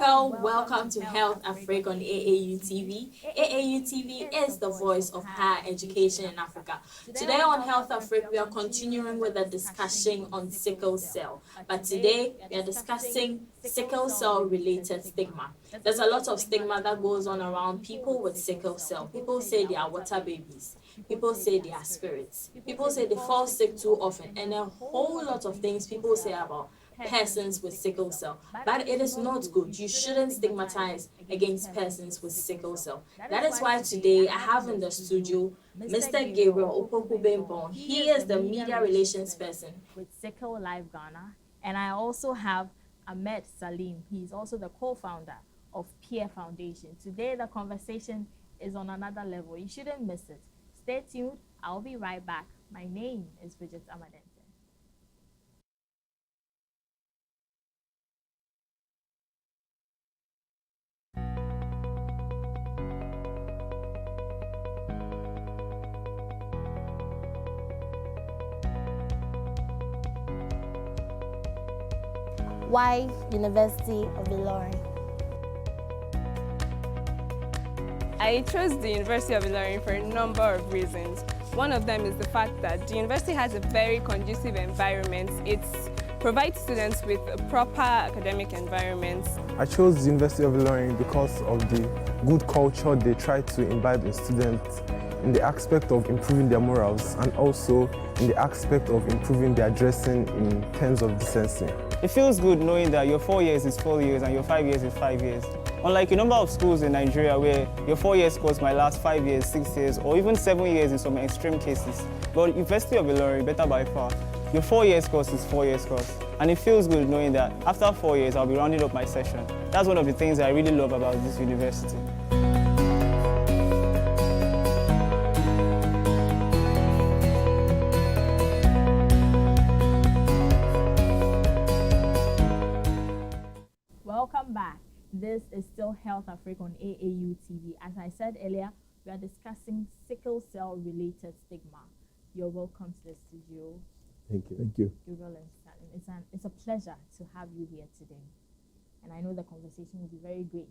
Africa, welcome to HealthAfrik on AAU TV. AAU TV is the voice of higher education in Africa. Today on HealthAfrik, we are continuing with a discussion on sickle cell. But today, we are discussing sickle cell related stigma. There's a lot of stigma that goes on around people with sickle cell. People say they are water babies. People say they are spirits. People say they fall sick too often. And a whole lot of things people say about persons with sickle cell, but it is not good. You shouldn't stigmatize against persons with sickle cell. That is why today I have in the studio Mr. Gabriel Opoku-Bempong. He is the media relations person with Sickle Life Ghana, and I also have Ahmed Salim. He's also the co-founder of Peer Foundation. Today the conversation is on another level. You shouldn't miss it. Stay tuned. I'll be right back. My name is Bridget Amadente. Why University of Ilorin? I chose the University of Ilorin for a number of reasons. One of them is the fact that the university has a very conducive environment. It provides students with a proper academic environment. I chose the University of Ilorin because of the good culture they try to imbibe in students in the aspect of improving their morals and also in the aspect of improving their dressing in terms of decency. It feels good knowing that your 4 years is 4 years and your 5 years is 5 years. Unlike a number of schools in Nigeria where your 4 years course might last 5 years, 6 years, or even 7 years in some extreme cases. But University of Ilorin, better by far, your 4 years course is 4 years course. And it feels good knowing that after 4 years, I'll be rounding up my session. That's one of the things I really love about this university. Welcome back. This is still HealthAfrik on AAU TV. As I said earlier, we are discussing sickle cell related stigma. You're welcome to the studio. Thank you. Thank you. Gabriel and Salim. It's a pleasure to have you here today. And I know the conversation will be very great.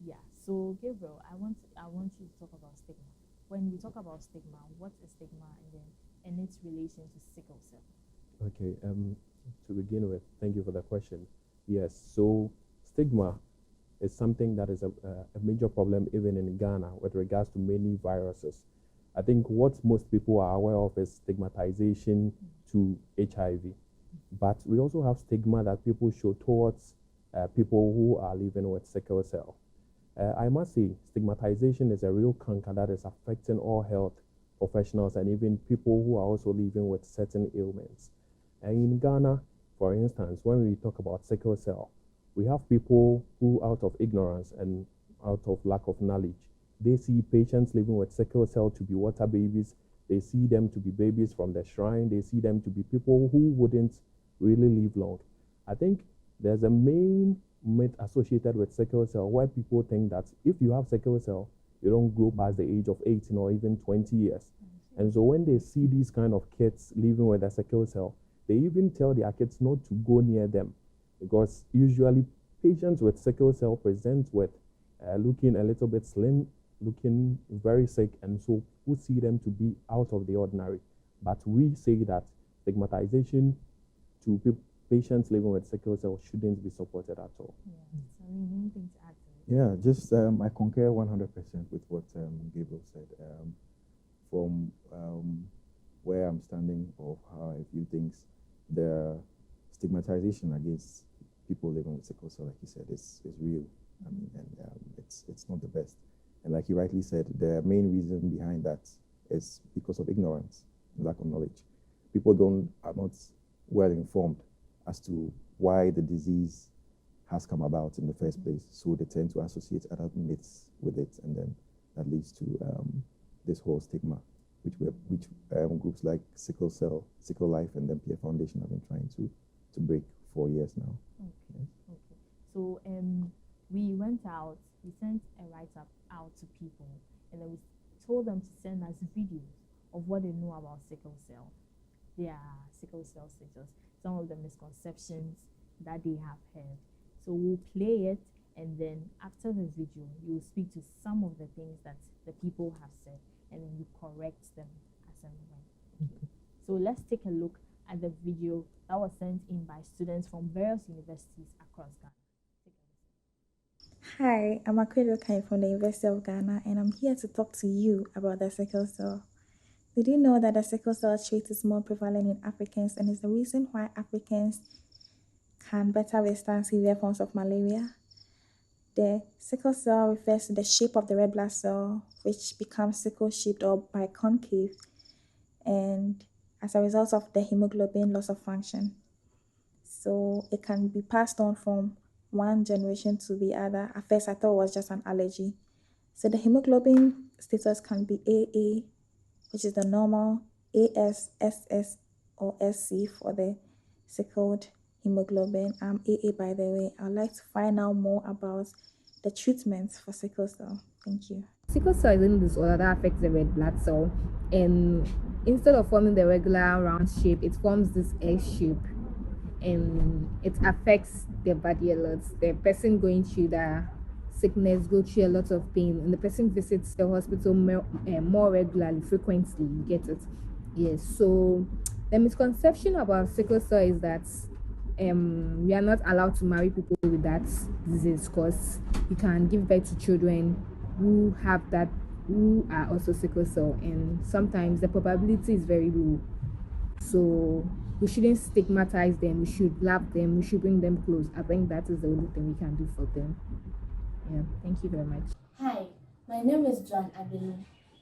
Yeah. So Gabriel, I want you to talk about stigma. When we talk about stigma, what is stigma and its relation to sickle cell? Okay. To begin with, thank you for the question. Yes. So stigma is something that is a major problem even in Ghana with regards to many viruses. I think what most people are aware of is stigmatization to HIV. But we also have stigma that people show towards people who are living with sickle cell. I must say, stigmatization is a real canker that is affecting all health professionals and even people who are also living with certain ailments. And in Ghana, for instance, when we talk about sickle cell, we have people who, out of ignorance and out of lack of knowledge, they see patients living with sickle cell to be water babies. They see them to be babies from the shrine. They see them to be people who wouldn't really live long. I think there's a main myth associated with sickle cell where people think that if you have sickle cell, you don't grow past the age of 18 or even 20 years. And so when they see these kind of kids living with a sickle cell, they even tell their kids not to go near them, because usually patients with sickle cell present with looking a little bit slim, looking very sick, and so we see them to be out of the ordinary. But we say that stigmatization to patients living with sickle cell shouldn't be supported at all. Yeah. Anything to add to it? Yeah, just I concur 100% with what Gabriel said. From where I'm standing, of how I view things, the stigmatization against people living with sickle cell, like you said, is real. I mean, and it's not the best. And like you rightly said, the main reason behind that is because of ignorance, lack of knowledge. People are not well informed as to why the disease has come about in the first place. So they tend to associate other myths with it, and then that leads to this whole stigma, which groups like Sickle Cell, Sickle Life, and then Peer Foundation have been trying to break 4 years now. Okay. Yes. Okay. So we went out, we sent a write-up out to people, and then we told them to send us videos of what they know about sickle cell, their sickle cell status, some of the misconceptions that they have heard. So we'll play it, And then after the video, you will speak to some of the things that the people have said, and then you correct them as and when. Okay. So let's take a look at the video that was sent in by students from various universities across Ghana. Hi, I'm Akwedo Kai from the University of Ghana, and I'm here to talk to you about the sickle cell. Did you know that the sickle cell trait is more prevalent in Africans and is the reason why Africans can better withstand severe forms of malaria? The sickle cell refers to the shape of the red blood cell, which becomes sickle-shaped or biconcave, and as a result of the hemoglobin loss of function. So it can be passed on from one generation to the other. At first, I thought it was just an allergy. So the hemoglobin status can be AA, which is the normal, AS, SS, or SC for the sickled hemoglobin. I'm AA, by the way. I'd like to find out more about the treatments for sickle cell. Thank you. Sickle cell is a disorder that affects the red blood cell, and instead of forming the regular round shape, it forms this egg shape, and it affects the body a lot. The person going through the sickness go through a lot of pain, and the person visits the hospital more regularly, frequently. You get it? Yes. So the misconception about sickle cell is that we are not allowed to marry people with that disease because you can give birth to children who have that, who are also sickle cell, and sometimes the probability is very low. So we shouldn't stigmatize them. We should love them. We should bring them close. I think that is the only thing we can do for them. Yeah, thank you very much. Hi, my name is John Abeli,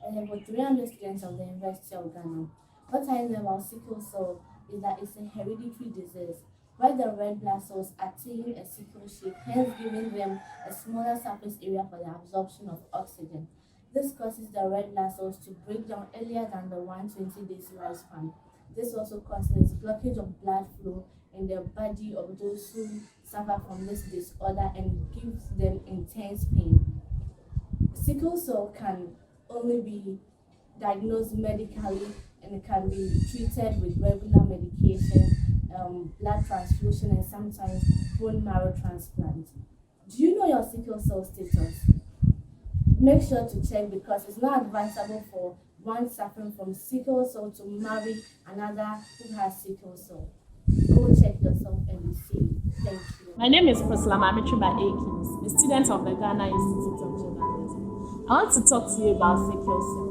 and I'm with 300 students of the University of Ghana. What I know about sickle cell is that it's a hereditary disease where the red blood cells attain a sickle shape, hence giving them a smaller surface area for the absorption of oxygen. This causes the red blood cells to break down earlier than the 120 days lifespan. This also causes blockage of blood flow in the body of those who suffer from this disorder and gives them intense pain. Sickle cell can only be diagnosed medically and it can be treated with regular medication, blood transfusion, and sometimes bone marrow transplant. Do you know your sickle cell status? Make sure to check because it's not advisable for one suffering from sickle cell to marry another who has sickle cell. Go check yourself and be safe. Thank you. My name is Priscilla Mamitriba Akins, a student of the Ghana Institute of Journalism. I want to talk to you about sickle cell.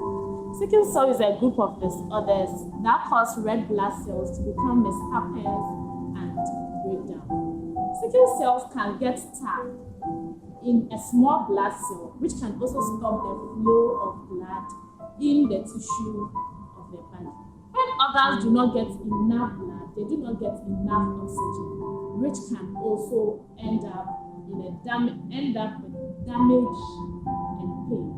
Sickle cell is a group of disorders that cause red blood cells to become mishaps and break down. Sickle cells can get stuck in a small blood cell, which can also stop the flow of blood in the tissue of the body. When others do not get enough blood, they do not get enough oxygen, which can also end up with damage and pain.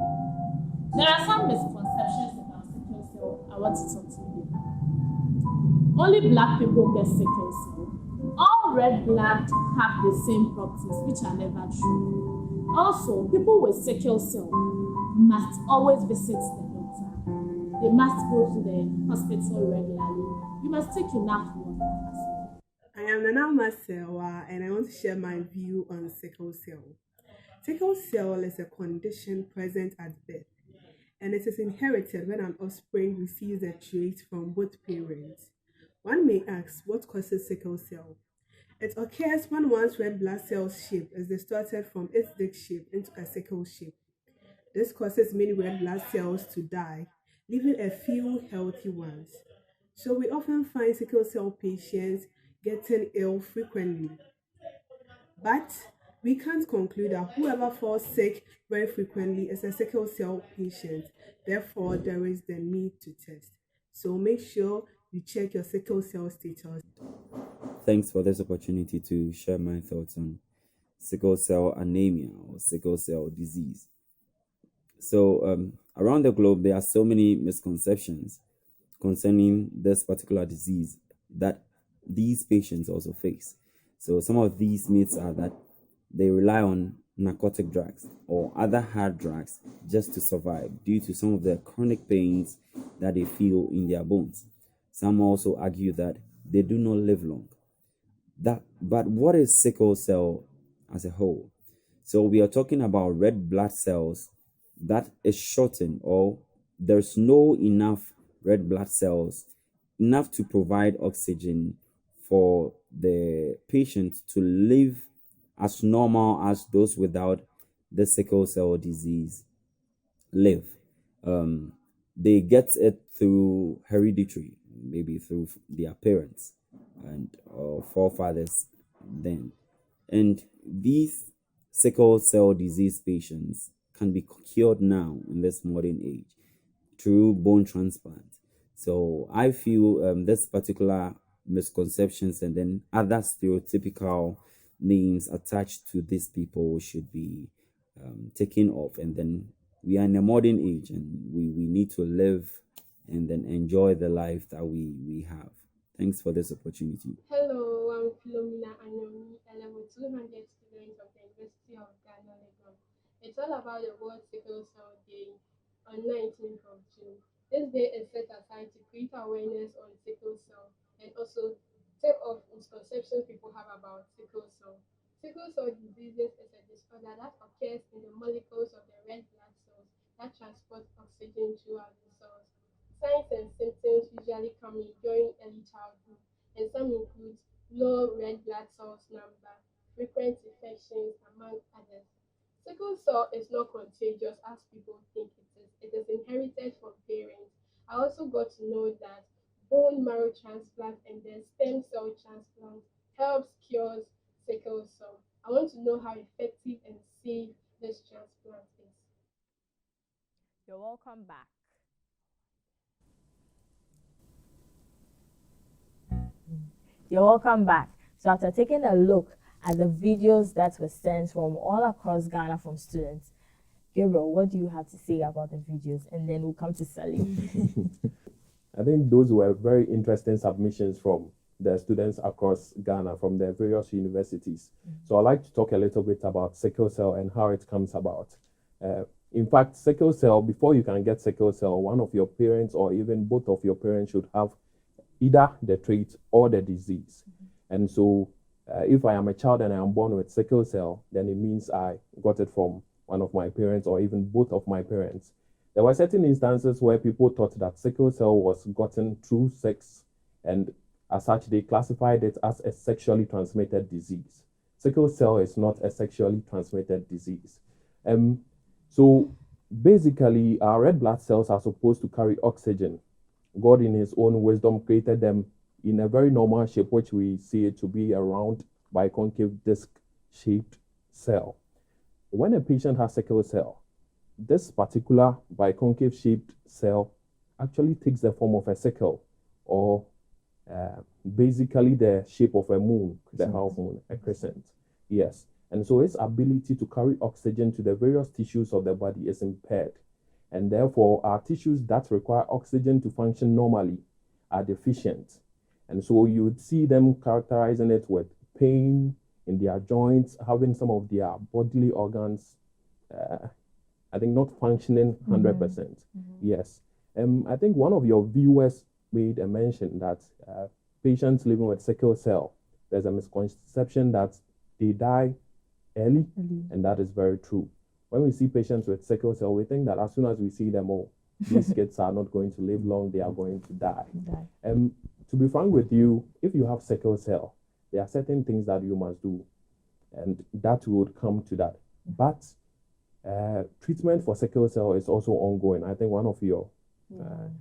There are some misconceptions about sickle cell I want to talk to you about. Only black people get sickle cell. All red blood have the same properties, which are never true. Also, people with sickle cell must always visit the doctor. They must go to the hospital regularly. You must take enough water as well. I am Nana Masewa, and I want to share my view on sickle cell. Sickle cell is a condition present at birth, and it is inherited when an offspring receives a trait from both parents. One may ask, what causes sickle cell? It occurs when one's red blood cell shape is distorted from its disc shape into a sickle shape. This causes many red blood cells to die, leaving a few healthy ones. So we often find sickle cell patients getting ill frequently. But we can't conclude that whoever falls sick very frequently is a sickle cell patient. Therefore, there is the need to test. So make sure you check your sickle cell status. Thanks for this opportunity to share my thoughts on sickle cell anemia or sickle cell disease. So around the globe, there are so many misconceptions concerning this particular disease that these patients also face. So some of these myths are that they rely on narcotic drugs or other hard drugs just to survive due to some of the chronic pains that they feel in their bones. Some also argue that they do not live long. But what is sickle cell as a whole? So we are talking about red blood cells that is shortened, or there's no enough red blood cells enough to provide oxygen for the patient to live as normal as those without the sickle cell disease live. Um, they get it through hereditary, maybe through their parents and or forefathers then. And these sickle cell disease patients can be cured now in this modern age through bone transplant. So I feel this particular misconceptions and then other stereotypical names attached to these people should be taken off. And then we are in a modern age, and we need to live and then enjoy the life that we have. Thanks for this opportunity. Hello, I'm Philomena Anyomi, a level 200 student of the University of Ghana, Lagos. It's all about the World Sickle Cell Day on 19th of June. This day is set aside to create awareness on sickle cell and also take off misconceptions people have about sickle cell. Sickle cell diseases is a disorder that occurs in the molecules of the red blood cells that transport oxygen throughout the cells. Signs and symptoms usually come in during early childhood, and some include low red blood cells number, frequent infections, among others. Sickle cell is not contagious as people think it is. It is inherited from parents. I also got to know that bone marrow transplant and then stem cell transplant helps cures sickle cell. I want to know how effective and safe this transplant is. You're welcome back. You're welcome back. So after taking a look at the videos that were sent from all across Ghana from students, Gabriel, what do you have to say about the videos? And then we'll come to Salim. I think those were very interesting submissions from the students across Ghana from their various universities. So I'd like to talk a little bit about sickle cell and how it comes about. In fact, sickle cell, before you can get sickle cell, one of your parents or even both of your parents should have either the trait or the disease. And so if I am a child and I am born with sickle cell, then it means I got it from one of my parents or even both of my parents. There were certain instances where people thought that sickle cell was gotten through sex, and as such, they classified it as a sexually transmitted disease. Sickle cell is not a sexually transmitted disease. So basically, our red blood cells are supposed to carry oxygen. God, in His own wisdom, created them in a very normal shape, which we see it to be a round biconcave disc-shaped cell. When a patient has sickle cell, this particular biconcave shaped cell actually takes the form of a sickle, or basically the shape of a moon, the half moon, a crescent. Yes. And so its ability to carry oxygen to the various tissues of the body is impaired. And therefore, our tissues that require oxygen to function normally are deficient. And so you would see them characterizing it with pain in their joints, having some of their bodily organs, I think, not functioning 100%. Yes. I think one of your viewers made a mention that patients living with sickle cell, there's a misconception that they die early, and that is very true. When we see patients with sickle cell, we think that as soon as we see them, oh, these kids are not going to live long, they are going to die. To be frank with you, if you have sickle cell, there are certain things that you must do, and that would come to that. But treatment for sickle cell is also ongoing. I think one of your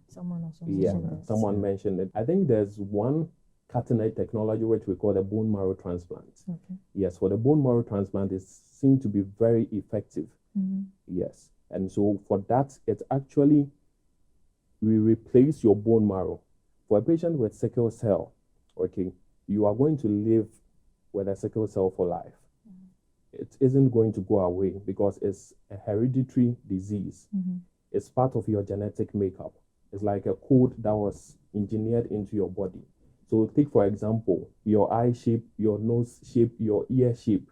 someone mentioned it. I think there's one cutting-edge technology which we call the bone marrow transplant. Yes, for the bone marrow transplant, it seems to be very effective. Yes, and so for that, it actually we replace your bone marrow. For a patient with sickle cell, okay, you are going to live with a sickle cell for life. It isn't going to go away because it's a hereditary disease. It's part of your genetic makeup. It's like a code that was engineered into your body. So take, for example, your eye shape, your nose shape, your ear shape.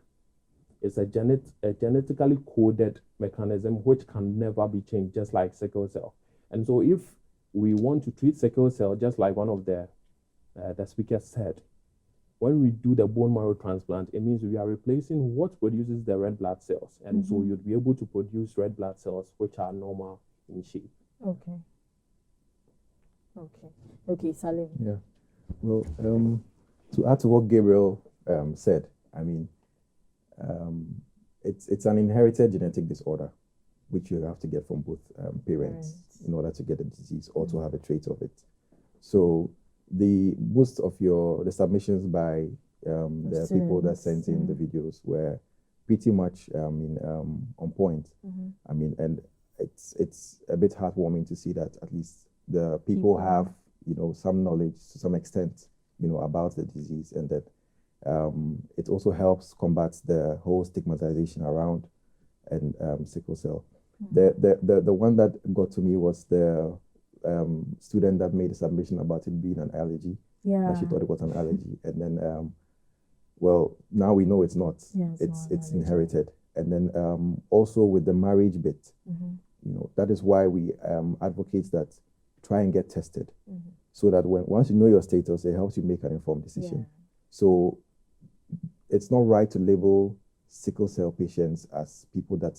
It's a genetically coded mechanism which can never be changed, just like sickle cell. And so if we want to treat sickle cell, just like one of the speakers said, when we do the bone marrow transplant, it means we are replacing what produces the red blood cells. And so you'd be able to produce red blood cells which are normal in shape. Okay. Okay, Salim. Yeah. Well, to add to what Gabriel said, I mean, it's an inherited genetic disorder, which you have to get from both parents in order to get the disease or to have a trait of it. So most of the submissions by the people that sent in the videos were pretty much on point. I mean, and it's a bit heartwarming to see that at least the people have some knowledge to some extent about the disease, and that it also helps combat the whole stigmatization around and sickle cell. The one that got to me was the student that made a submission about it being an allergy. That she thought it was an allergy, and then well, now we know it's not. It's inherited. And then also with the marriage bit, that is why we advocate that try and get tested, so that once you know your status, it helps you make an informed decision. So it's not right to label sickle cell patients as people that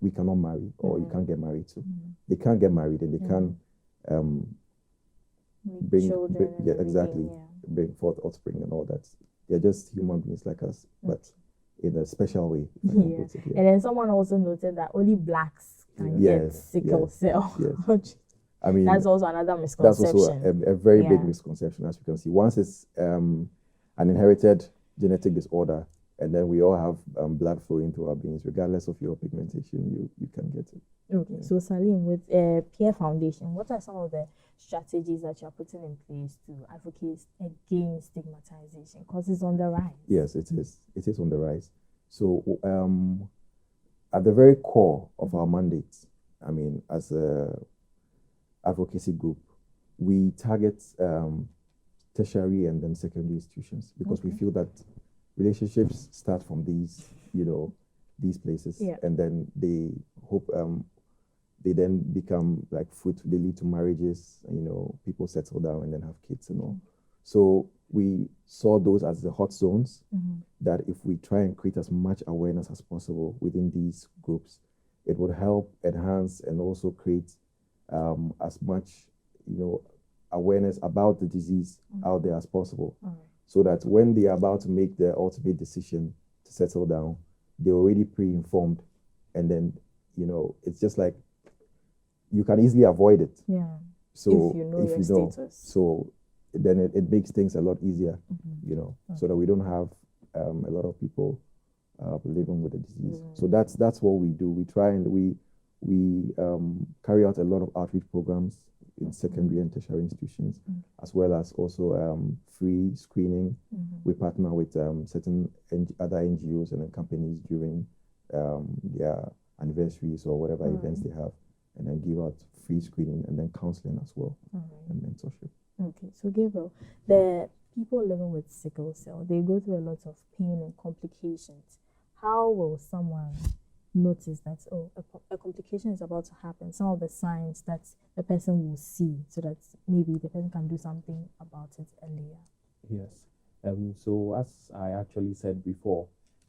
we cannot marry or you can't get married to. They can't get married and they can't bring forth offspring and all that. They're just human beings like us, but in a special way. And then someone also noted that only blacks can get sickle cell. I mean, that's also another misconception. That's also a very big misconception, as you can see. Once it's an inherited genetic disorder, and then we all have blood flowing through our veins, regardless of your pigmentation, you can get it. Okay, so Salim, with Peer Foundation, what are some of the strategies that you're putting in place to advocate against stigmatization? Because it's on the rise. Yes, it is. It is on the rise. So at the very core of our mandate, I mean, as a advocacy group, we target tertiary and then secondary institutions because we feel that relationships start from these places, and then they hope they then become like they lead to marriages, people settle down and then have kids and all. So we saw those as the hot zones that if we try and create as much awareness as possible within these groups, it would help enhance and also create as much awareness about the disease out there as possible, so that when they are about to make their ultimate decision to settle down, they're already pre-informed, and then it's just like you can easily avoid it. So if you know status. So then it makes things a lot easier, so that we don't have a lot of people living with the disease. So that's what we do. We try and we carry out a lot of outreach programs in secondary and tertiary institutions, as well as also free screening. We partner with certain other NGOs and companies during their anniversaries or whatever events they have, and then give out free screening and then counseling as well, and mentorship. Okay, so Gabriel, the people living with sickle cell, they go through a lot of pain and complications. How will someone notice that a complication is about to happen? Some of the signs that the person will see, so that maybe the person can do something about it earlier. Yes. So as I actually said before,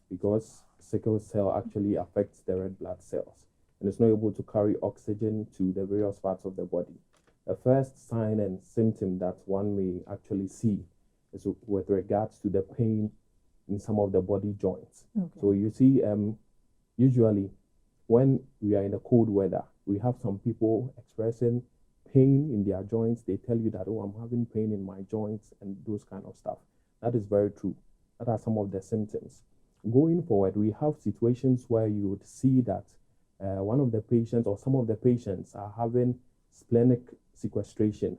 because sickle cell actually affects the red blood cells and it's not able to carry oxygen to the various parts of the body, the first sign and symptom that one may actually see is with regards to the pain in some of the body joints. So you see, usually when we are in the cold weather, we have some people expressing pain in their joints. They tell you that, I'm having pain in my joints and those kind of stuff. That is very true. That are some of the symptoms. Going forward, we have situations where you would see that one of the patients or some of the patients are having splenic sequestration.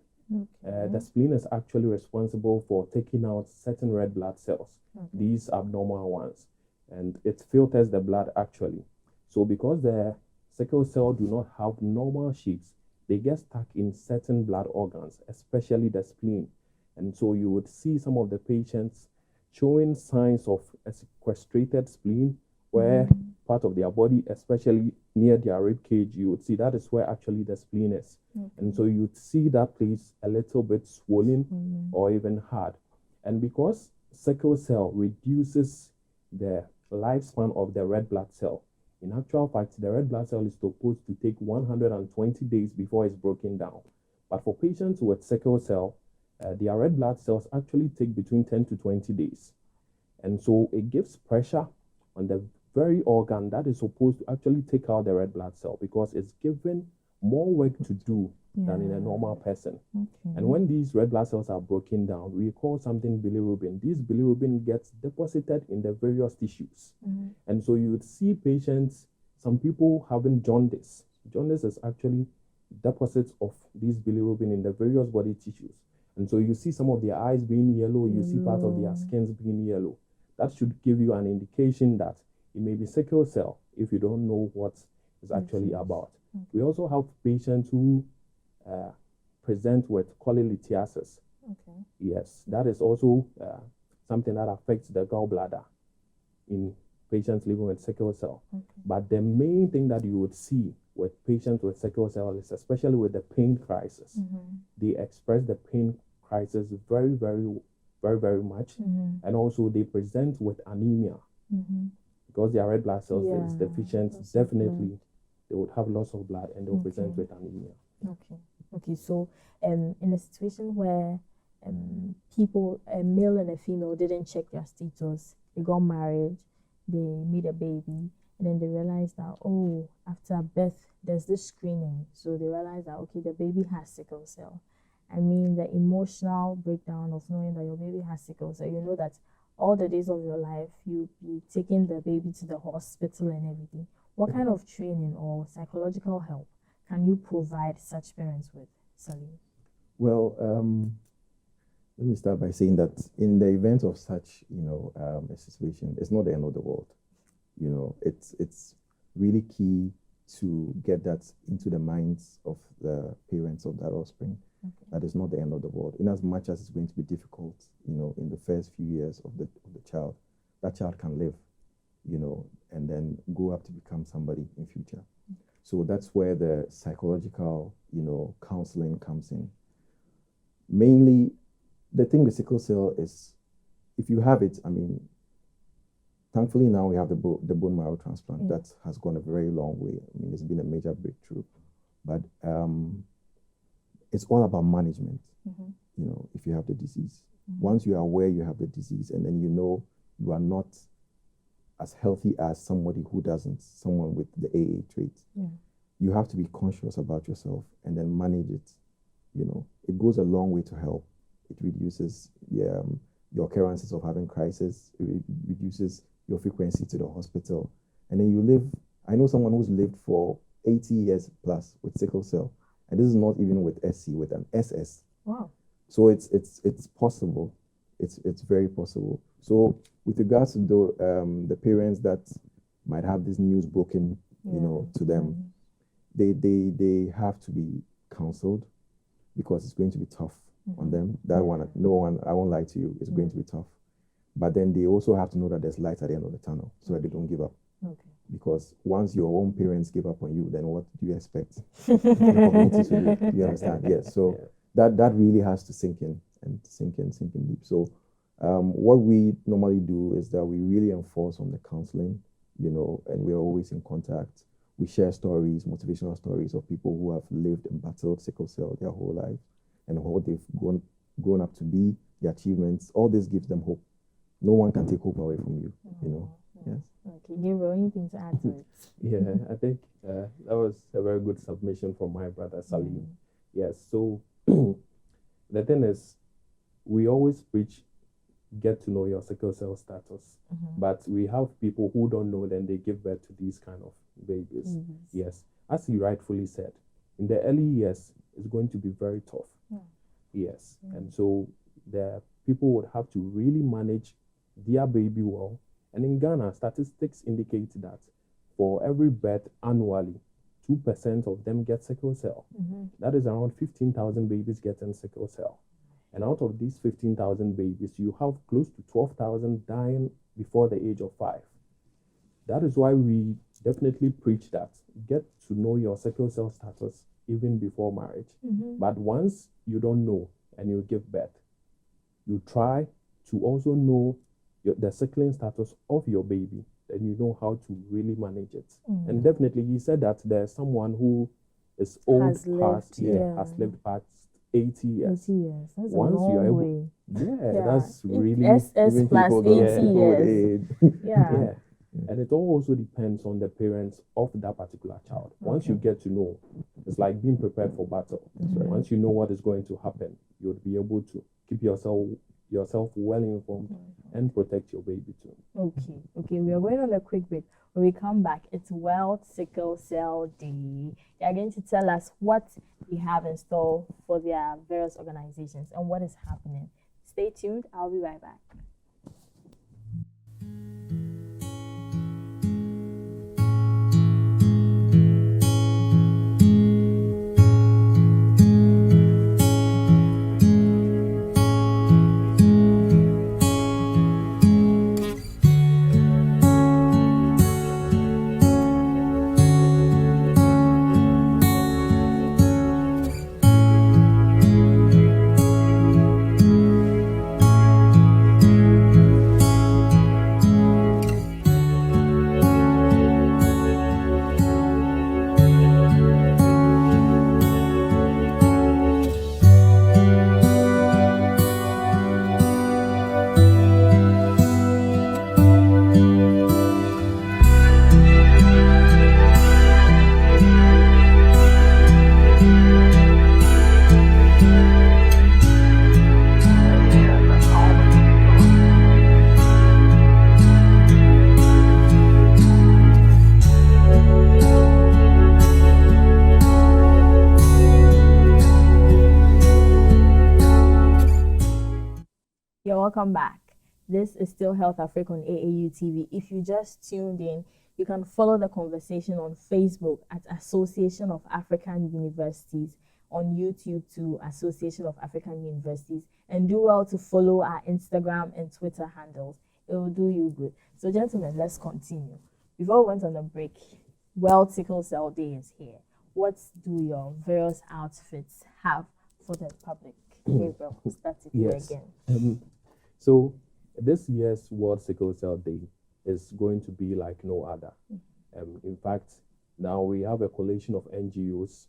The spleen is actually responsible for taking out certain red blood cells, these abnormal ones, and it filters the blood actually. So because the sickle cell do not have normal sheets, they get stuck in certain blood organs, especially the spleen. And so you would see some of the patients showing signs of a sequestrated spleen, where part of their body, especially near their rib cage, you would see that is where actually the spleen is. And so you'd see that place a little bit swollen or even hard. And because sickle cell reduces the lifespan of the red blood cell. In actual fact, the red blood cell is supposed to take 120 days before it's broken down. But for patients with sickle cell, their red blood cells actually take between 10 to 20 days. And so it gives pressure on the very organ that is supposed to actually take out the red blood cell, because it's given more work to do than in a normal person. Okay. And when these red blood cells are broken down, we call something bilirubin. This bilirubin gets deposited in the various tissues. And so you would see patients, some people having jaundice. Jaundice is actually deposits of these bilirubin in the various body tissues. And so you see some of their eyes being yellow, you see part of their skins being yellow. That should give you an indication that it may be sickle cell if you don't know what it's actually about. We also have patients who present with cholelithiasis. Okay. Yes, that is also something that affects the gallbladder in patients living with sickle cell. But the main thing that you would see with patients with sickle cell is, especially with the pain crisis, they express the pain crisis very, very, very, very much. And also they present with anemia because their red blood cells is deficient. Definitely, they would have loss of blood and they'll present with anemia. Okay, so in a situation where people, a male and a female, didn't check their status, they got married, they made a baby, and then they realized that, oh, after birth, there's this screening. So they realized that, okay, the baby has sickle cell. I mean, the emotional breakdown of knowing that your baby has sickle cell, you know that all the days of your life, you'll be taking the baby to the hospital and everything. What kind of training or psychological help can you provide such parents with, Salim? Well, let me start by saying that in the event of such, a situation, it's not the end of the world. It's really key to get that into the minds of the parents of that offspring. That is not the end of the world. In as much as it's going to be difficult, in the first few years of the child, that child can live, and then grow up to become somebody in future. So that's where the psychological, counseling comes in. Mainly, the thing with sickle cell is, if you have it, thankfully now we have the bone marrow transplant. That has gone a very long way. It's been a major breakthrough. But it's all about management, if you have the disease. Once you are aware you have the disease, and then you are not as healthy as somebody who doesn't, someone with the AA trait. You have to be conscious about yourself and then manage it. It goes a long way to help. It reduces your occurrences of having crisis. It reduces your frequency to the hospital. And then you live, I know someone who's lived for 80 years plus with sickle cell. And this is not even with SC, with an SS. Wow. So it's possible. It's very possible. So with regards to the parents that might have this news broken, to them, they have to be counseled, because it's going to be tough on them. That one, I won't lie to you, it's going to be tough. But then they also have to know that there's light at the end of the tunnel, so that they don't give up. Because once your own parents give up on you, then what do you expect the community to do? You understand? Yes. So that really has to sink in deep. So what we normally do is that we really enforce on the counseling, and we're always in contact. We share stories, motivational stories of people who have lived and battled sickle cell their whole life, and what they've grown up to be, their achievements. All this gives them hope. No one can take hope away from you, Yes. Okay, Gabriel, anything to add to it? Yeah, I think that was a very good submission from my brother Salim. Yes, so the thing is, we always preach, get to know your sickle cell status. But we have people who don't know, then they give birth to these kind of babies. Yes, as you rightfully said, in the early years, it's going to be very tough. Yes, and so the people would have to really manage their baby well. And in Ghana, statistics indicate that for every birth annually, 2% of them get sickle cell. That is around 15,000 babies getting sickle cell. And out of these 15,000 babies, you have close to 12,000 dying before the age of 5. That is why we definitely preach that. Get to know your sickle cell status even before marriage. But once you don't know and you give birth, you try to also know the sickling status of your baby, then you know how to really manage it. And definitely, he said that there's someone who is old Has lived, has lived past 80 years. 80 years. That's Once a you are long able, way. that's really SS even plus people don't 80 people with years. age. Yeah. And it all also depends on the parents of that particular child. Once you get to know, it's like being prepared for battle. Once you know what is going to happen, you'll be able to keep yourself well informed and protect your baby too. Okay, we are going on a quick break. When we come back, it's World Sickle Cell Day. They are going to tell us what they have in store for their various organizations and what is happening. Stay tuned. I'll be right back. You're welcome back. This is still HealthAfrik on AAU TV. If you just tuned in, you can follow the conversation on Facebook at Association of African Universities, on YouTube to Association of African Universities, and do well to follow our Instagram and Twitter handles. It will do you good. So, gentlemen, let's continue. Before we went on a break, World Sickle Cell Day is here. What do your various outfits have for the public? Gabriel, start it again. So this year's World Sickle Cell Day is going to be like no other. In fact, now we have a coalition of NGOs.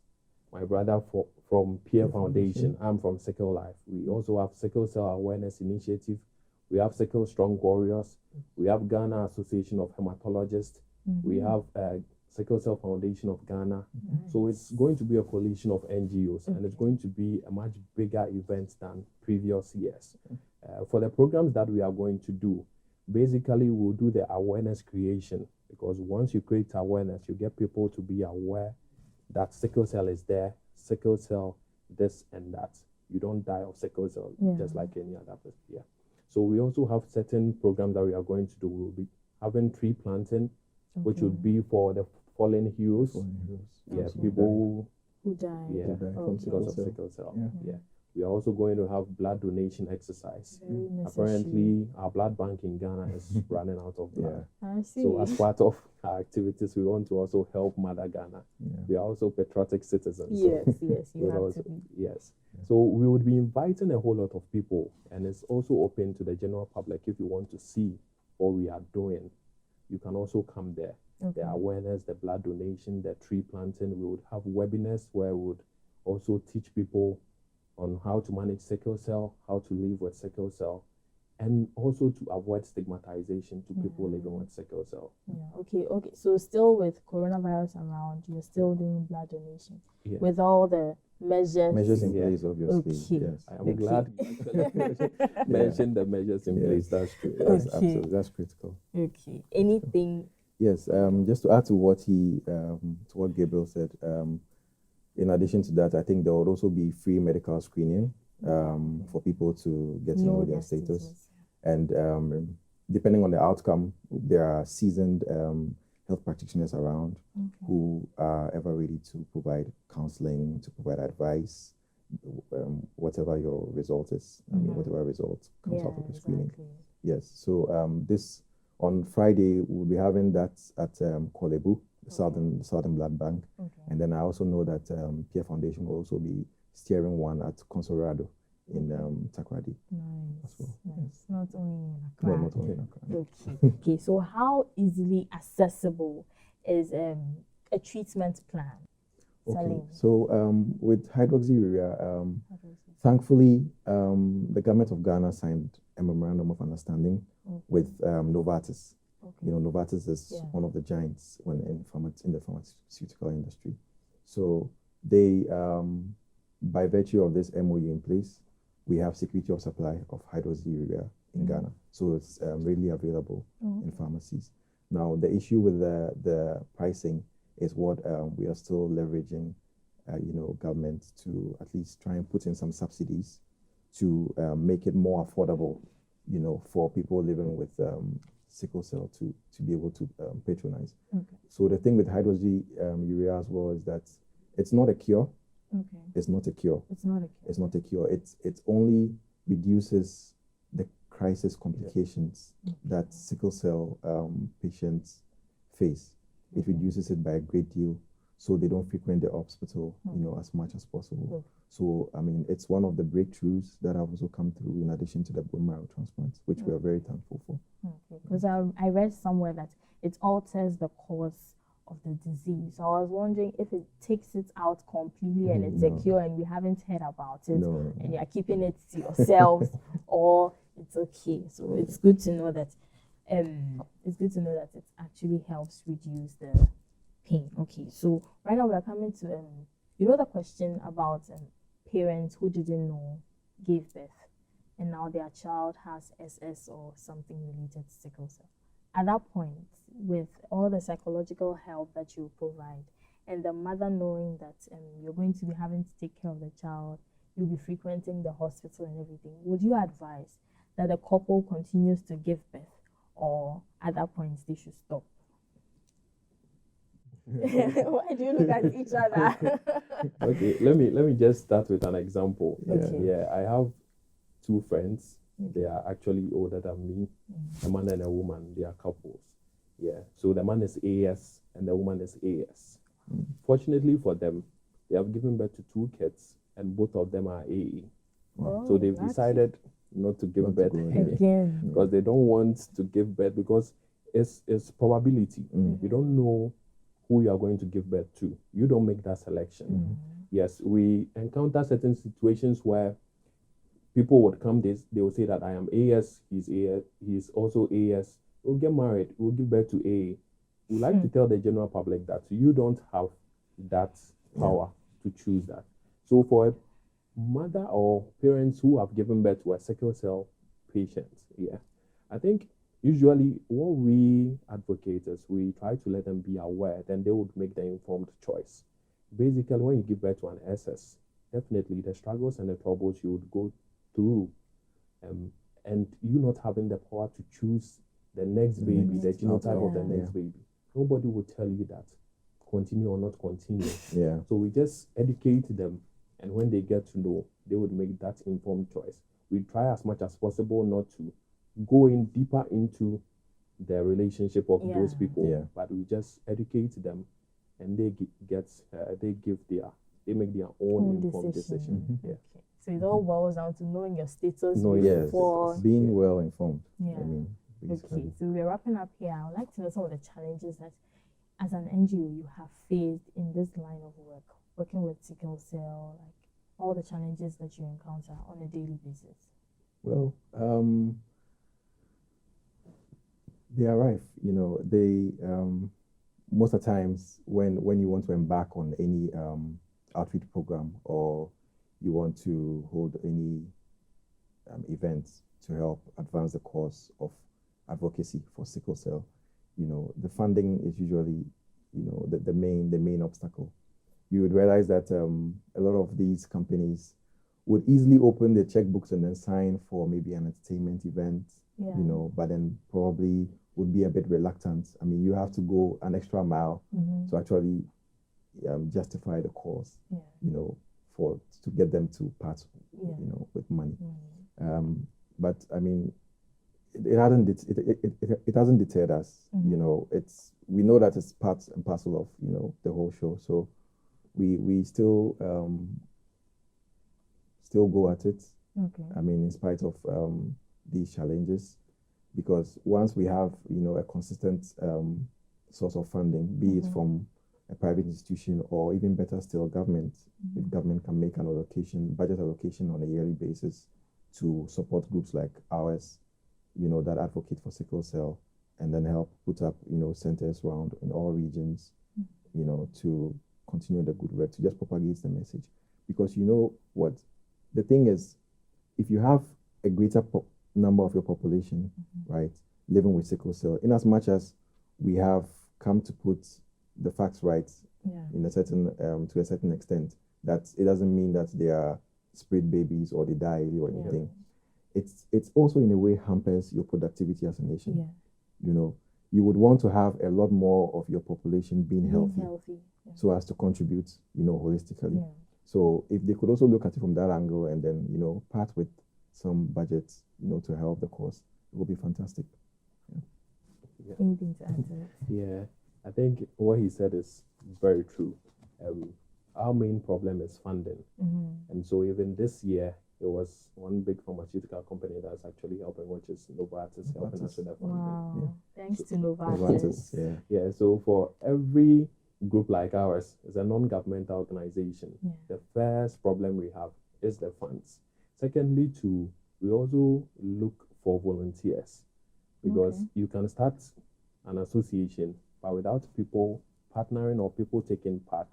My brother from Peer Foundation, I'm from Sickle Life. We also have Sickle Cell Awareness Initiative. We have Sickle Strong Warriors. We have Ghana Association of Hematologists. We have Sickle Cell Foundation of Ghana. So it's going to be a coalition of NGOs, and it's going to be a much bigger event than previous years. For the programs that we are going to do, basically we'll do the awareness creation, because once you create awareness, you get people to be aware that sickle cell is there, sickle cell, this and that. You don't die of sickle cell just like any other person. So we also have certain programs that we are going to do. We'll be having tree planting, which would be for the fallen heroes. People who died because of sickle cell. We are also going to have blood donation exercise. Very Apparently, our blood bank in Ghana is running out of blood. I see. So as part of our activities, we want to also help Mother Ghana. We are also patriotic citizens. Yes, you have also, to be. Yes. So we would be inviting a whole lot of people, and it's also open to the general public. If you want to see what we are doing, you can also come there. The awareness, the blood donation, the tree planting. We would have webinars where we would also teach people on how to manage sickle cell, how to live with sickle cell, and also to avoid stigmatization to people living with sickle cell. Okay. So still with coronavirus around, you're still doing blood donation with all the measures in place, obviously. Yes. I am glad you mentioned the measures in place. That's true. Yes, absolutely. That's critical. Okay. Anything? Yes. Just to add to what to what Gabriel said. In addition to that, I think there will also be free medical screening for people to get to know their status. And depending on the outcome, there are seasoned health practitioners around who are ever ready to provide counseling, to provide advice, whatever your result is. Whatever result comes out of the screening. Yes. So this on Friday, we'll be having that at Kolebu, the Southern Blood Bank. And then I also know that Peer Foundation will also be steering one at Consolado in Takoradi as well. Nice. Not only in No, Accra. not only in Accra. Okay. Okay. So how easily accessible is a treatment plan? Okay, Salim. so with hydroxyurea, thankfully, the government of Ghana signed a memorandum of understanding with Novartis. You know, Novartis is one of the giants in the pharmaceutical industry. So they, by virtue of this MOU in place, we have security of supply of hydroxyurea in Ghana. So it's readily available in pharmacies. Now, the issue with the pricing is what we are still leveraging, government to at least try and put in some subsidies to make it more affordable, for people living with sickle cell to be able to patronize. So the thing with hydroxyurea as well is that it's not a cure. It's not a cure. It's not a cure. It's not a cure. It only reduces the crisis complications that sickle cell patients face. It reduces it by a great deal, so they don't frequent the hospital, as much as possible. So, I mean, it's one of the breakthroughs that have also come through in addition to the bone marrow transplants, which we are very thankful for. Because I read somewhere that it alters the course of the disease. So I was wondering if it takes it out completely and it's a cure and we haven't heard about it and you're keeping it to yourselves or it's okay. So it's good to know that it actually helps reduce the pain. Okay, so right now we're coming to the question about parents who didn't know gave birth and now their child has SS or something related to sickle cell. At that point, with all the psychological help that you provide and the mother knowing that you're going to be having to take care of the child, you'll be frequenting the hospital and everything, would you advise that the couple continues to give birth or at that point they should stop? Why do you look at each other? Okay, let me just start with an example. Okay. Yeah, I have two friends. They are actually older than me. A man and a woman, they are couples. Yeah, so the man is AS and the woman is AS. Fortunately for them, they have given birth to two kids and both of them are AA. So they've decided not to give birth again because they don't want to give birth because it's probability. You don't know who you are going to give birth to. You don't make that selection. Yes, we encounter certain situations where people would come, they will say that I am AS, he's also AS. We'll get married, we'll give birth to AA. We like to tell the general public that you don't have that power to choose that. So for a mother or parents who have given birth to a sickle cell patient, I think usually what we advocate is we try to let them be aware, then they would make the informed choice. Basically, when you give birth to an SS, definitely the struggles and the troubles you would go through, and you not having the power to choose the next baby, the genotype of the next baby. Nobody will tell you that continue or not continue. So we just educate them, and when they get to know, they would make that informed choice. We try as much as possible not to go in deeper into the relationship of those people, but we just educate them, and they make their own informed decision. Okay. So it all boils down to knowing your status before being well informed. Okay, so we're wrapping up here. I would like to know some of the challenges that as an NGO you have faced in this line of work, working with sickle cell, like all the challenges that you encounter on a daily basis. Well, they are rife. They most of the times when you want to embark on any outreach program or you want to hold any events to help advance the cause of advocacy for sickle cell, the funding is usually, the main obstacle. You would realize that a lot of these companies would easily open their checkbooks and then sign for maybe an entertainment event, but then probably would be a bit reluctant. I mean, you have to go an extra mile to actually justify the cause, to get them to part, with money. But I mean, it hasn't deterred us. We know that it's part and parcel of the whole show. So we still go at it. Okay. I mean, in spite of these challenges, because once we have, a consistent source of funding, be it from a private institution or even better still, government, if government can make an budget allocation on a yearly basis to support groups like ours, that advocate for sickle cell, and then help put up, centers around in all regions, to continue the good work, to just propagate the message. Because you know what? The thing is, if you have a greater number of your population, right, living with sickle cell, in as much as we have come to put the facts right in a certain to a certain extent, that it doesn't mean that they are spirit babies or they die or anything. It's also in a way hampers your productivity as a nation. You would want to have a lot more of your population being healthy. So as to contribute, holistically. So if they could also look at it from that angle and then, part with some budgets, to help the cause, it would be fantastic. Anything to add to it? Yeah, I think what he said is very true. Our main problem is funding. And so even this year, there was one big pharmaceutical company that's actually helping, which is Novartis, helping us with the funding. Wow. Thanks to Novartis. Yeah, so for every group like ours, it's a non-governmental organization. The first problem we have is the funds. Secondly, we also look for volunteers, because you can start an association, but without people partnering or people taking part,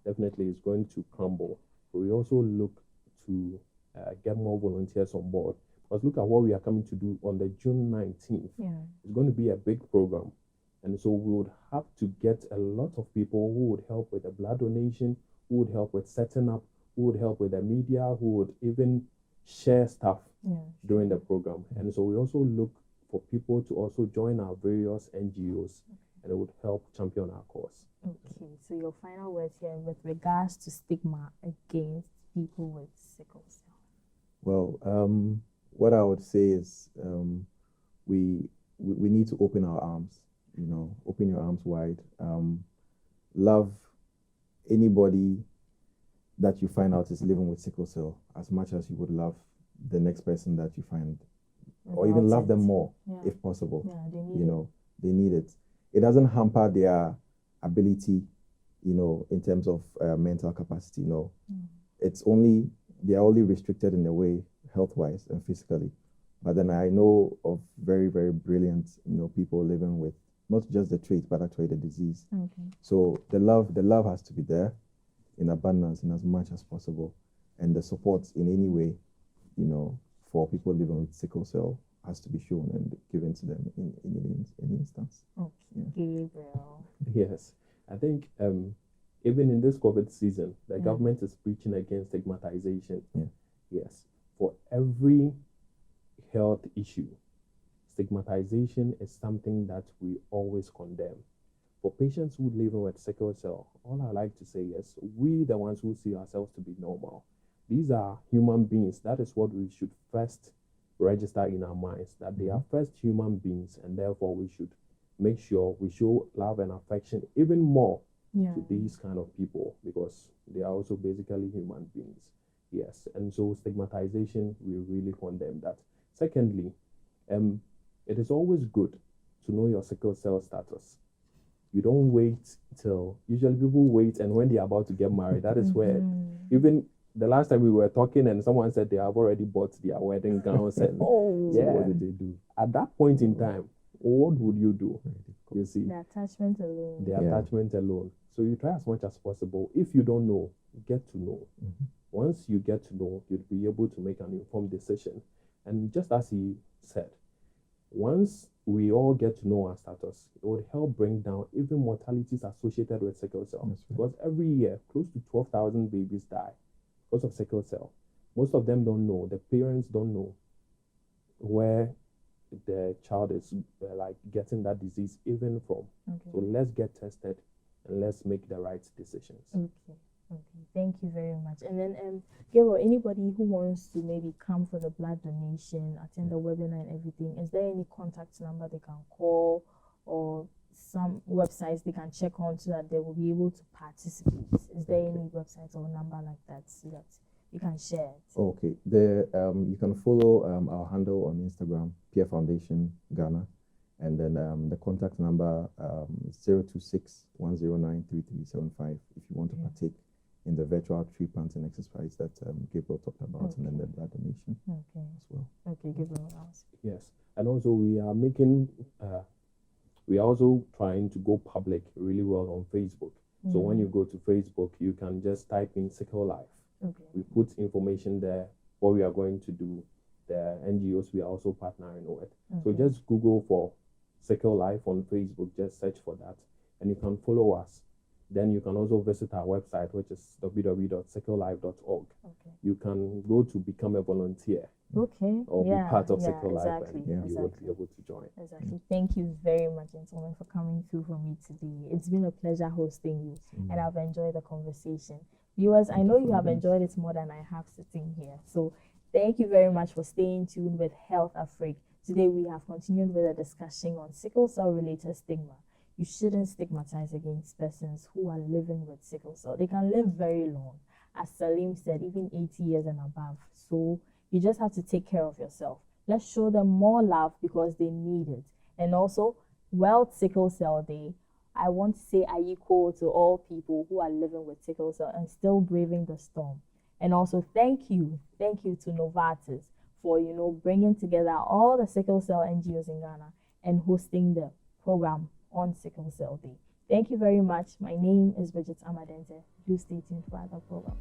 definitely it's going to crumble. But we also look to get more volunteers on board. Because look at what we are coming to do on the June 19th. It's going to be a big program. And so we would have to get a lot of people who would help with the blood donation, who would help with setting up, who would help with the media, who would even share stuff during the program. And so we also look for people to also join our various NGOs, and it would help champion our cause. Okay, so your final words here with regards to stigma against people with sickle cell. Well, what I would say is we need to open our arms, open your arms wide. Love anybody that you find out is living with sickle cell as much as you would love the next person that you find, or even love them more if possible. They need it. It doesn't hamper their ability, in terms of mental capacity. They are only restricted in a way, health-wise and physically. But then I know of very, very brilliant, people living with not just the trait, but actually the disease. So the love has to be there in abundance, in as much as possible, and the support in any way, for people living with sickle cell has to be shown and given to them in any instance. Gabriel. Yes, I think even in this COVID season, the government is preaching against stigmatization. Yes, for every health issue, stigmatization is something that we always condemn. For patients who live with sickle cell, all I like to say is we, the ones who see ourselves to be normal, these are human beings. That is what we should first register in our minds, that they are first human beings, and therefore we should make sure we show love and affection even more to these kind of people, because they are also basically human beings. Yes, and so stigmatization, we really condemn that. Secondly, it is always good to know your sickle cell status. You don't wait till, usually people wait, and when they're about to get married, that is where, even the last time we were talking and someone said they have already bought their wedding gowns and what did they do? At that point in time, what would you do? You see, the attachment alone. The attachment alone. So you try as much as possible. If you don't know, get to know. Once you get to know, you'll be able to make an informed decision. And just as he said, once we all get to know our status, it would help bring down even mortalities associated with sickle cell. Because every year, close to 12,000 babies die because of sickle cell. Most of them don't know. The parents don't know where the child is getting that disease even from. So let's get tested and let's make the right decisions. Okay, thank you very much. And then, Gabriel, anybody who wants to maybe come for the blood donation, attend the webinar and everything, is there any contact number they can call or some websites they can check on so that they will be able to participate? Is there any website or number like that so that you can share it. Okay. You can follow our handle on Instagram, Peer Foundation Ghana, and then the contact number is 026-109-3375 if you want to partake in the virtual tree planting exercise that Gabriel talked about, and then the blood donation as well. Okay, Gabriel. Yes, and also we are making, we are also trying to go public really well on Facebook. So when you go to Facebook, you can just type in Sickle Life. We put information there, what we are going to do, the NGOs we are also partnering with. So just Google for Sickle Life on Facebook, just search for that, and you can follow us. Then you can also visit our website, which is www.sicklelife.org. You can go to become a volunteer. Or be part of Sickle Life, and you will be able to join. Exactly. Thank you very much, gentlemen, for coming through for me today. It's been a pleasure hosting you, and I've enjoyed the conversation. Viewers, I know you have enjoyed it more than I have sitting here. So thank you very much for staying tuned with HealthAfrik. Today we have continued with a discussion on sickle cell related stigma. You shouldn't stigmatize against persons who are living with sickle cell. They can live very long, as Salim said, even 80 years and above. So you just have to take care of yourself. Let's show them more love because they need it. And also, World Sickle Cell Day, I want to say I equal to all people who are living with sickle cell and still braving the storm. And also, thank you to Novartis for, bringing together all the sickle cell NGOs in Ghana and hosting the program on Sickle Cell Day. Thank you very much. My name is Bridget Amadente. Do stay tuned for other programs.